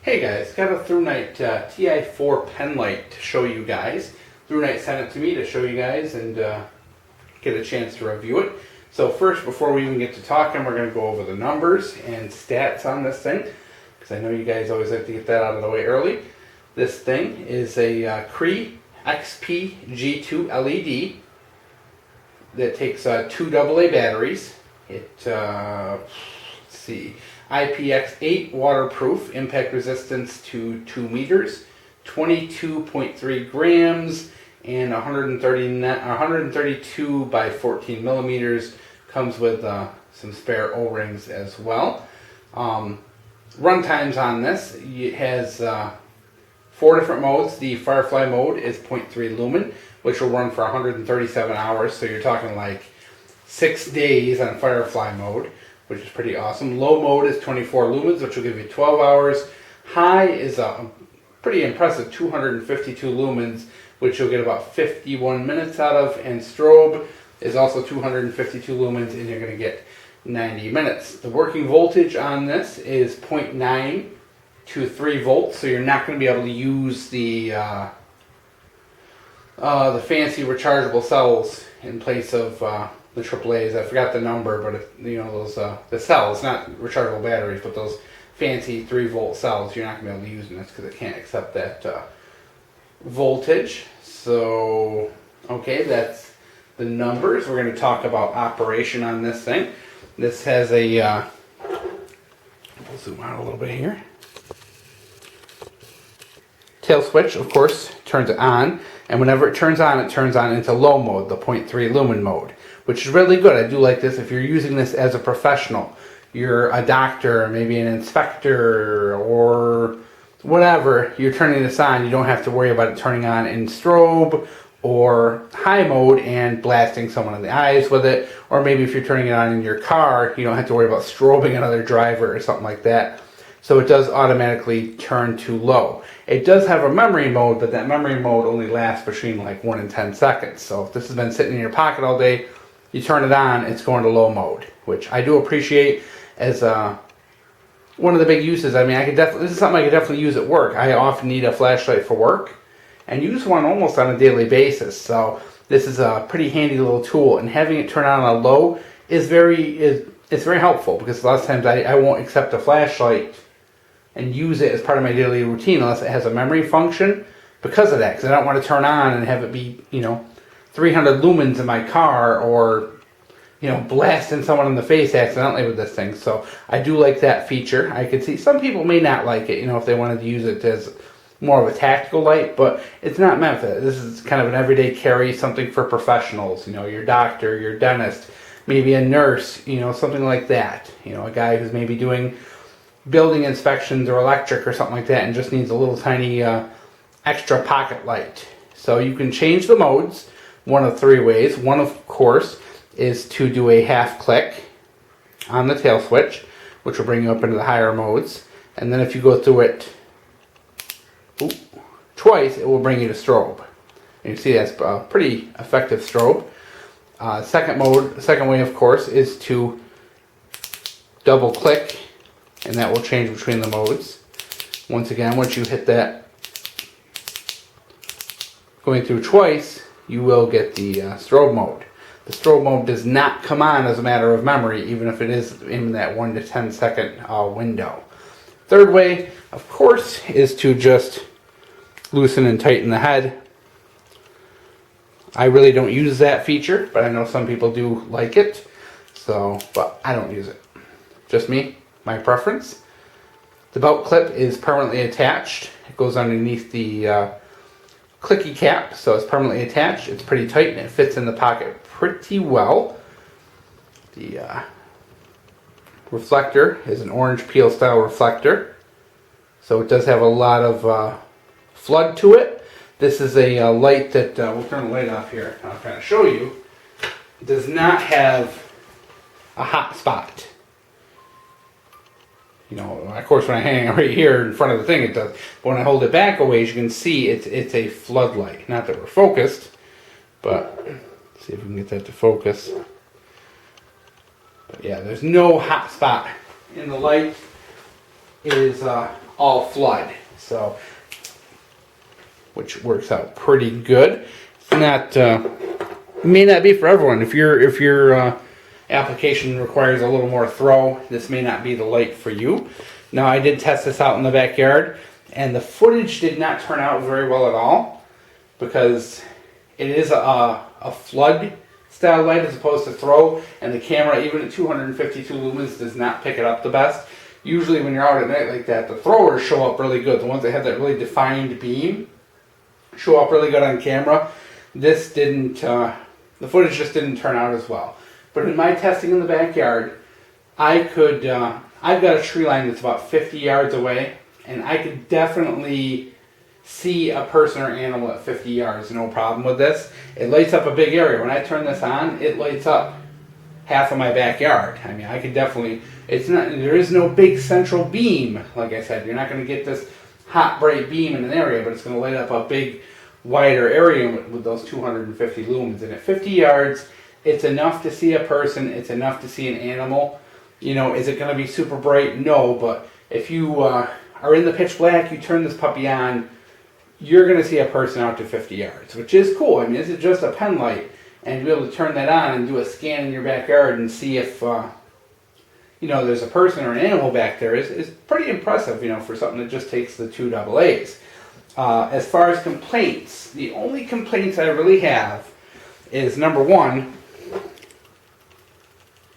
Hey guys, got a Thrunite Ti4 penlight to show you guys. Thrunite sent it to me to show you guys and get a chance to review it. So first, before we even get to talking, we're going to go over the numbers and stats on this thing, because I know you guys always like to get that out of the way early. This thing is a Cree XP-G2 LED that takes two AA batteries. Let's see, IPX8 waterproof, impact resistance to 2 meters, 22.3 grams, and 132 by 14 millimeters. Comes with some spare O-rings as well. Run times on this, it has 4 different modes. The firefly mode is 0.3 lumen, which will run for 137 hours, so you're talking like 6 days on firefly mode, which is pretty awesome. Low mode is 24 lumens, which will give you 12 hours. High is a pretty impressive 252 lumens, which you'll get about 51 minutes out of. And strobe is also 252 lumens, and you're going to get 90 minutes. The working voltage on this is 0.9 to 3 volts, so you're not going to be able to use the fancy rechargeable cells in place of the AAAs. I forgot the number, but those the cells, not rechargeable batteries, but those fancy 3-volt cells, you're not going to be able to use in this because it can't accept that voltage. So, okay, that's the numbers. We're going to talk about operation on this thing. This has a, we'll zoom out a little bit here. Tail switch, of course, turns it on, and whenever it turns on into low mode, the 0.3 lumen mode, which is really good. I do like this if you're using this as a professional. You're a doctor, maybe an inspector, or whatever, you're turning this on, you don't have to worry about it turning on in strobe or high mode and blasting someone in the eyes with it. Or maybe if you're turning it on in your car, you don't have to worry about strobing another driver or something like that. So it does automatically turn to low. It does have a memory mode, but that memory mode only lasts between like 1 and 10 seconds. So if this has been sitting in your pocket all day, you turn it on, it's going to low mode, which I do appreciate as one of the big uses. I mean, this is something I could definitely use at work. I often need a flashlight for work and use one almost on a daily basis. So this is a pretty handy little tool, and having it turn on a low is very helpful, because a lot of times I won't accept a flashlight and use it as part of my daily routine unless it has a memory function, because of that, because I don't want to turn on and have it be 300 lumens in my car, or blasting someone in the face accidentally with this thing. So I do like that feature. I could see some people may not like it, if they wanted to use it as more of a tactical light, but it's not meant for that. This is kind of an everyday carry, something for professionals, your doctor, your dentist, maybe a nurse, something like that. A guy who's maybe doing building inspections or electric or something like that and just needs a little tiny extra pocket light. So you can change the modes one of 3 ways. One, of course, is to do a half click on the tail switch, which will bring you up into the higher modes. And then if you go through it twice, it will bring you to strobe. And you see that's a pretty effective strobe. Second way, of course, is to double click, and that will change between the modes. Once again, once you hit that going through twice, you will get the strobe mode. The strobe mode does not come on as a matter of memory, even if it is in that 1 to 10 second window. Third way, of course, is to just loosen and tighten the head. I really don't use that feature, but I know some people do like it. But I don't use it. Just me, my preference. The belt clip is permanently attached. It goes underneath the clicky cap, so it's permanently attached. It's pretty tight and it fits in the pocket pretty well. The reflector is an orange peel style reflector, so it does have a lot of flood to it. This is a light that, we'll turn the light off here, I'll kind of show you. It does not have a hot spot. Of course, when I hang it right here in front of the thing, it does. But when I hold it back a ways, you can see it's a floodlight. Not that we're focused, but let's see if we can get that to focus. But yeah, there's no hot spot in the light. It is all flood. So, which works out pretty good. It's not, it may not be for everyone. If your application requires a little more throw, this may not be the light for you. Now, I did test this out in the backyard, and the footage did not turn out very well at all, because it is a flood style light as opposed to throw, and the camera, even at 252 lumens, does not pick it up the best. Usually when you're out at night like that, the throwers show up really good. The ones that have that really defined beam show up really good on camera. This didn't, the footage just didn't turn out as well. But in my testing in the backyard, I could, I've got a tree line that's about 50 yards away, and I could definitely see a person or animal at 50 yards, no problem with this. It lights up a big area. When I turn this on, it lights up half of my backyard. I mean, I could definitely, it's not, there is no big central beam, like I said. You're not going to get this hot, bright beam in an area, but it's going to light up a big, wider area with those 250 lumens. And at 50 yards, it's enough to see a person, it's enough to see an animal. You know, is it going to be super bright? No, but if you are in the pitch black, you turn this puppy on, you're going to see a person out to 50 yards, which is cool. I mean, this is just a pen light, and to be able to turn that on and do a scan in your backyard and see if, you know, there's a person or an animal back there is pretty impressive, you know, for something that just takes the 2 AA's. As far as complaints, the only complaints I really have is, number one,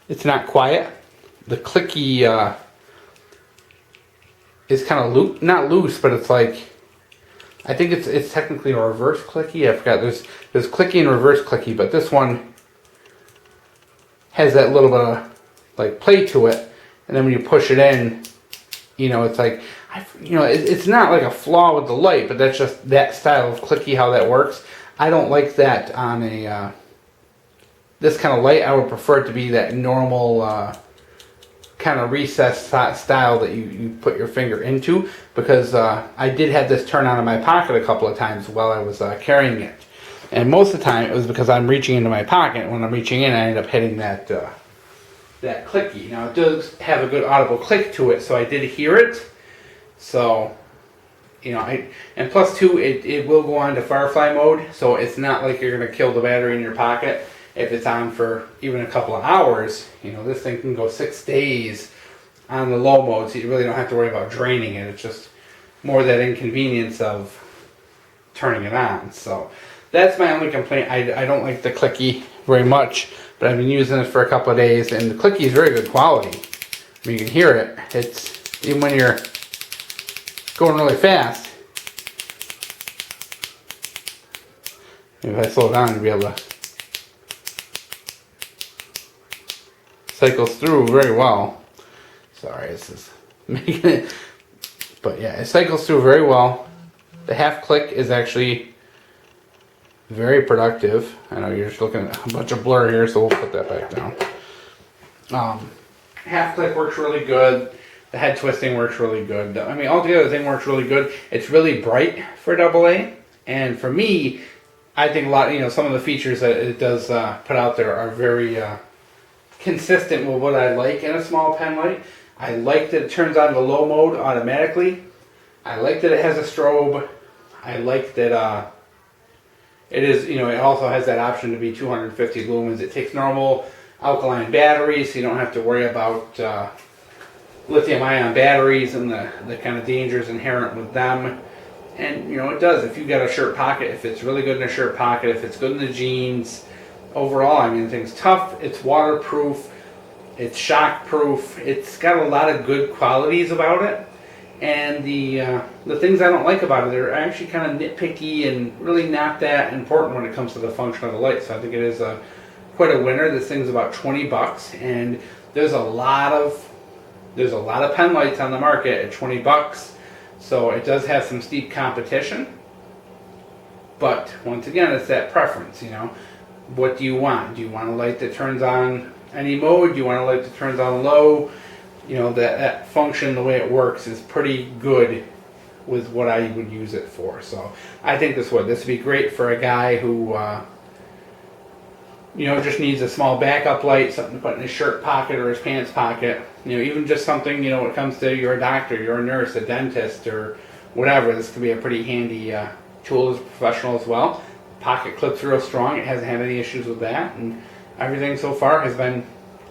it's not quiet. The clicky is kind of not loose, but it's like, I think it's technically a reverse clicky. I forgot. There's clicky and reverse clicky, but this one has that little bit of like play to it, and then when you push it in, you know, it's like, you know, it's not like a flaw with the light, but that's just that style of clicky, how that works. I don't like that on a this kind of light. I would prefer it to be that normal kind of recessed style that you put your finger into, because I did have this turn on in my pocket a couple of times while I was carrying it, and most of the time it was because I'm reaching into my pocket. When I'm reaching in, I end up hitting that that clicky. Now it does have a good audible click to it, so I did hear it. So, you know, and plus too, it will go on to firefly mode, so it's not like you're gonna kill the battery in your pocket if it's on for even a couple of hours. You know, this thing can go 6 days on the low mode, so you really don't have to worry about draining it. It's just more that inconvenience of turning it on. So that's my only complaint. I don't like the clicky very much, but I've been using it for a couple of days, and the clicky is very good quality. I mean, you can hear it. It's, even when you're going really fast, if I slow down, you'll be able to cycles through very well. Sorry, this is making it, but yeah, it cycles through very well. The half click is actually very productive. I know you're just looking at a bunch of blur here, so we'll put that back down. Half click works really good. The head twisting works really good. I mean, altogether the thing works really good. It's really bright for AA, and for me, I think a lot, you know, some of the features that it does put out there are very consistent with what I like in a small pen light. I like that it turns on the low mode automatically. I like that it has a strobe. I like that it is, you know, it also has that option to be 250 lumens. It takes normal alkaline batteries, so you don't have to worry about lithium ion batteries and the kind of dangers inherent with them. And, you know, it does. If you've got a shirt pocket, if it's really good in a shirt pocket, if it's good in the jeans, overall, I mean, the thing's tough, it's waterproof, it's shockproof, it's got a lot of good qualities about it. And the things I don't like about it are actually kind of nitpicky and really not that important when it comes to the function of the light. So I think it is quite a winner. This thing's about 20 bucks, and there's a lot of pen lights on the market at 20 bucks. So it does have some steep competition. But once again, it's that preference, you know. What do you want? Do you want a light that turns on any mode? Do you want a light that turns on low? You know, that function, the way it works, is pretty good with what I would use it for. So I think this would be great for a guy who you know, just needs a small backup light, something to put in his shirt pocket or his pants pocket. You know, even just something, you know, when it comes to you're a doctor, you're a nurse, a dentist, or whatever, this could be a pretty handy tool as a professional as well. Pocket clips real strong. It hasn't had any issues with that, and everything so far has been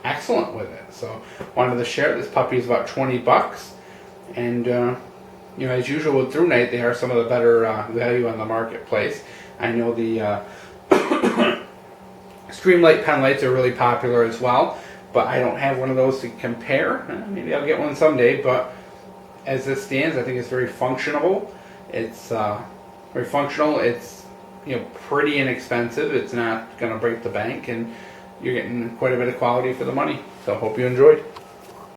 excellent with it. So wanted to share. This puppy is about 20 bucks, and you know, as usual with Thrunite, they are some of the better value on the marketplace. I know the Streamlight penlights are really popular as well, but I don't have one of those to compare. Maybe I'll get one someday, but as this stands, I think it's very functional. It's very functional. It's, you know, pretty inexpensive. It's not going to break the bank, and you're getting quite a bit of quality for the money. So hope you enjoyed.